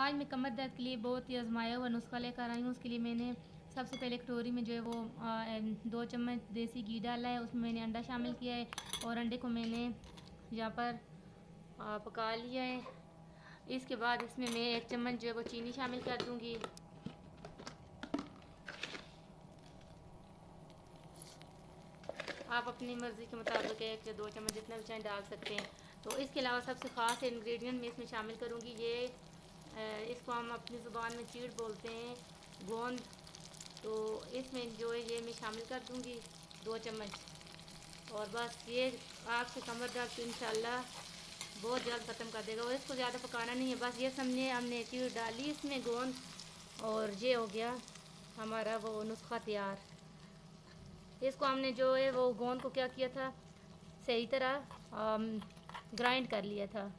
आज मैं कमर दर्द के लिए बहुत ही आजमाया हुआ नुस्खा लेकर आई हूँ। उसके लिए मैंने सबसे पहले कटोरी में जो है वो 2 चम्मच देसी घी डाला है। उसमें मैंने अंडा शामिल किया है और अंडे को मैंने यहाँ पर पका लिया है। इसके बाद इसमें मैं 1 चम्मच जो है वो चीनी शामिल कर दूँगी। आप अपनी मर्ज़ी के मुताबिक 1 या 2 चम्मच जितना भी चाहें डाल सकते हैं। तो इसके अलावा सबसे ख़ास इंग्रेडिएंट मैं इसमें शामिल करूँगी, ये इसको हम अपनी ज़ुबान में चीड़ बोलते हैं, गोंद। तो इसमें जो है ये मैं शामिल कर दूँगी 2 चम्मच। और बस ये आपके कमर दर्द इंशाल्लाह बहुत जल्द ख़त्म कर देगा। और इसको ज़्यादा पकाना नहीं है, बस ये हमने चीड़ डाली इसमें गोंद, और ये हो गया हमारा वो नुस्खा तैयार। इसको हमने जो है वो गोंद को क्या किया था, सही तरह ग्राइंड कर लिया था।